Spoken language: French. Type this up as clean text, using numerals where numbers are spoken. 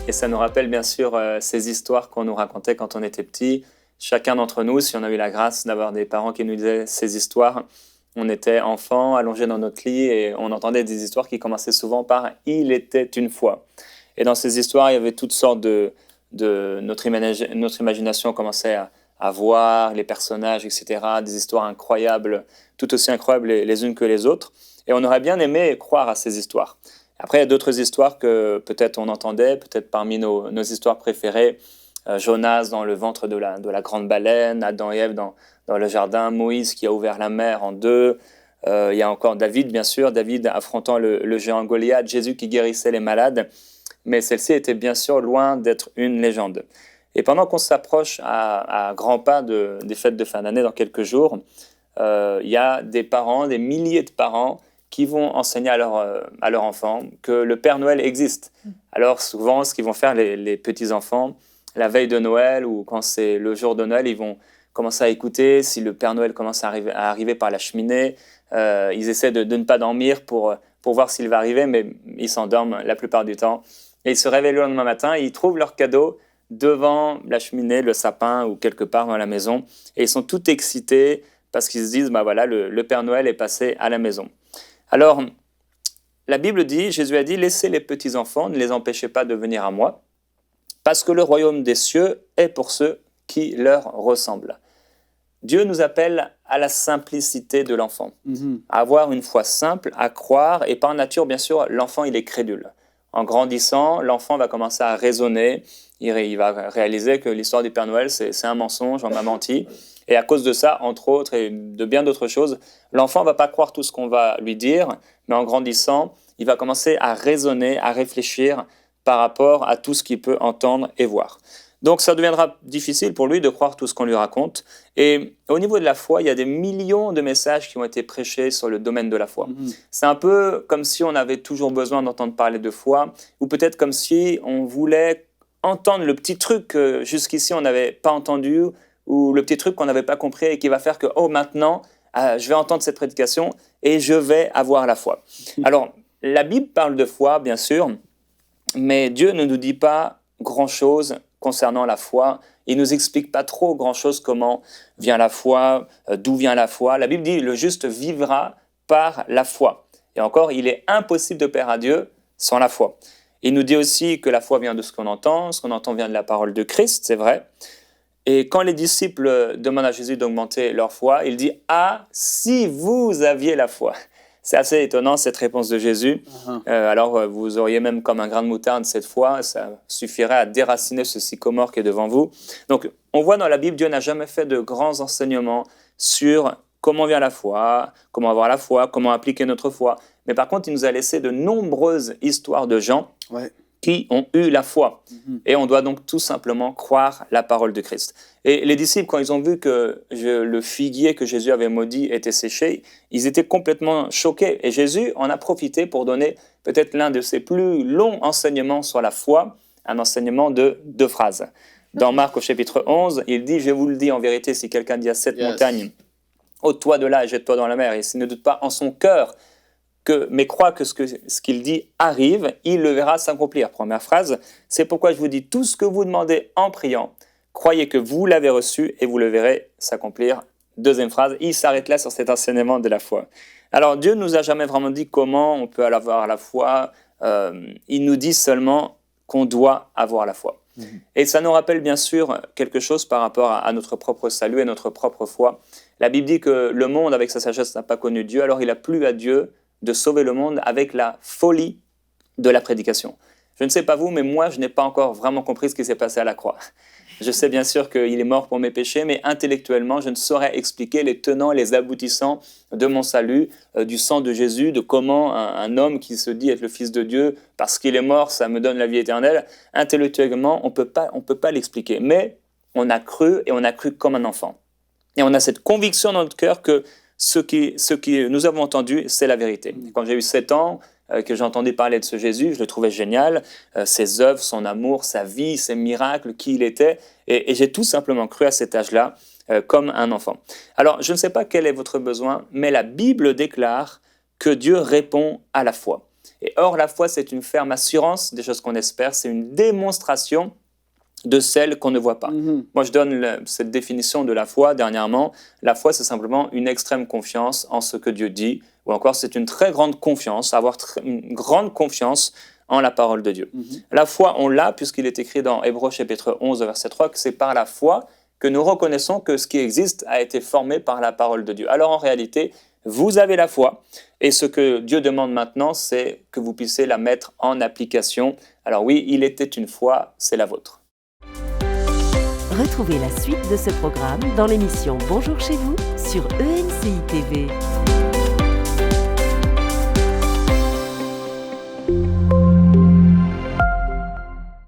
Et ça nous rappelle bien sûr ces histoires qu'on nous racontait quand on était petit. Chacun d'entre nous, si on a eu la grâce d'avoir des parents qui nous disaient ces histoires, on était enfant, allongé dans notre lit et on entendait des histoires qui commençaient souvent par « il était une fois ». Et dans ces histoires, il y avait toutes sortes notre imagination commençait à voir les personnages, etc., des histoires incroyables, tout aussi incroyables les unes que les autres. Et on aurait bien aimé croire à ces histoires. Après, il y a d'autres histoires que peut-être on entendait, peut-être parmi nos histoires préférées, Jonas dans le ventre de la grande baleine, Adam et Ève dans le jardin, Moïse qui a ouvert la mer en deux, il y a encore David, bien sûr, David affrontant le géant Goliath, Jésus qui guérissait les malades, mais celle-ci était bien sûr loin d'être une légende. Et pendant qu'on s'approche à grands pas des fêtes de fin d'année dans quelques jours, il y a des parents, des milliers de parents qui vont enseigner à leurs enfants que le Père Noël existe. Alors souvent, ce qu'ils vont faire les petits-enfants, la veille de Noël ou quand c'est le jour de Noël, ils vont commencer à écouter si le Père Noël commence à arriver par la cheminée. Ils essaient de ne pas dormir pour voir s'il va arriver, mais ils s'endorment la plupart du temps. Et ils se réveillent le lendemain matin, ils trouvent leur cadeau devant la cheminée, le sapin ou quelque part dans la maison. Et ils sont tout excités parce qu'ils se disent, bah voilà, le Père Noël est passé à la maison. Alors, la Bible dit, Jésus a dit, laissez les petits-enfants, ne les empêchez pas de venir à moi, parce que le royaume des cieux est pour ceux qui leur ressemblent. Dieu nous appelle à la simplicité de l'enfant, à avoir une foi simple, à croire, et par nature, bien sûr, l'enfant, il est crédule. En grandissant, l'enfant va commencer à raisonner, il va réaliser que l'histoire du Père Noël, c'est un mensonge, on m'a menti. Et à cause de ça, entre autres, et de bien d'autres choses, l'enfant ne va pas croire tout ce qu'on va lui dire, mais en grandissant, il va commencer à raisonner, à réfléchir par rapport à tout ce qu'il peut entendre et voir. Donc ça deviendra difficile pour lui de croire tout ce qu'on lui raconte. Et au niveau de la foi, il y a des millions de messages qui ont été prêchés sur le domaine de la foi. C'est un peu comme si on avait toujours besoin d'entendre parler de foi, ou peut-être comme si on voulait entendre le petit truc que jusqu'ici on n'avait pas entendu, ou le petit truc qu'on n'avait pas compris et qui va faire que, oh maintenant, je vais entendre cette prédication et je vais avoir la foi. Alors, la Bible parle de foi, bien sûr, mais Dieu ne nous dit pas grand-chose concernant la foi. Il ne nous explique pas trop grand-chose comment vient la foi, d'où vient la foi. La Bible dit « le juste vivra par la foi ». Et encore, il est impossible de plaire à Dieu sans la foi. Il nous dit aussi que la foi vient de ce qu'on entend vient de la parole de Christ, c'est vrai. Et quand les disciples demandent à Jésus d'augmenter leur foi, il dit « Ah, si vous aviez la foi !» C'est assez étonnant cette réponse de Jésus. Alors vous auriez même comme un grain de moutarde cette foi, ça suffirait à déraciner ce sycomore qui est devant vous. Donc on voit dans la Bible, Dieu n'a jamais fait de grands enseignements sur comment vient la foi, comment avoir la foi, comment appliquer notre foi. Mais par contre, il nous a laissé de nombreuses histoires de gens qui ont eu la foi. Et on doit donc tout simplement croire la parole de Christ. Et les disciples, quand ils ont vu que le figuier que Jésus avait maudit était séché, ils étaient complètement choqués. Et Jésus en a profité pour donner peut-être l'un de ses plus longs enseignements sur la foi, un enseignement de 2 phrases. Dans Marc au chapitre 11, il dit « Je vous le dis en vérité, si quelqu'un dit à cette montagne, ôte-toi de là et jette-toi dans la mer, et s'il ne doute pas en son cœur, mais croit que ce qu'il dit arrive, il le verra s'accomplir. » Première phrase, c'est pourquoi je vous dis tout ce que vous demandez en priant, croyez que vous l'avez reçu et vous le verrez s'accomplir. Deuxième phrase, il s'arrête là sur cet enseignement de la foi. Alors Dieu ne nous a jamais vraiment dit comment on peut avoir la foi, il nous dit seulement qu'on doit avoir la foi. Et ça nous rappelle bien sûr quelque chose par rapport à notre propre salut et notre propre foi. La Bible dit que le monde avec sa sagesse n'a pas connu Dieu, alors il a plu à Dieu de sauver le monde avec la folie de la prédication. Je ne sais pas vous, mais moi, je n'ai pas encore vraiment compris ce qui s'est passé à la croix. Je sais bien sûr qu'il est mort pour mes péchés, mais intellectuellement, je ne saurais expliquer les tenants et les aboutissants de mon salut, du sang de Jésus, de comment un homme qui se dit être le Fils de Dieu, parce qu'il est mort, ça me donne la vie éternelle. Intellectuellement, on peut pas l'expliquer. Mais on a cru, et on a cru comme un enfant. Et on a cette conviction dans notre cœur que ce qui nous avons entendu, c'est la vérité. Quand j'ai eu 7 ans, que j'ai entendu parler de ce Jésus, je le trouvais génial, ses œuvres, son amour, sa vie, ses miracles, qui il était, et j'ai tout simplement cru à cet âge-là comme un enfant. Alors, je ne sais pas quel est votre besoin, mais la Bible déclare que Dieu répond à la foi. Et or, la foi, c'est une ferme assurance des choses qu'on espère, c'est une démonstration de celles qu'on ne voit pas. Moi, je donne cette définition de la foi dernièrement. La foi, c'est simplement une extrême confiance en ce que Dieu dit, ou encore c'est une très grande confiance, avoir une grande confiance en la parole de Dieu. La foi, on l'a, puisqu'il est écrit dans Hébreux chapitre 11, verset 3, que c'est par la foi que nous reconnaissons que ce qui existe a été formé par la parole de Dieu. Alors en réalité, vous avez la foi, et ce que Dieu demande maintenant, c'est que vous puissiez la mettre en application. Alors oui, il était une fois, c'est la vôtre. Retrouvez la suite de ce programme dans l'émission Bonjour chez vous sur EMCI TV.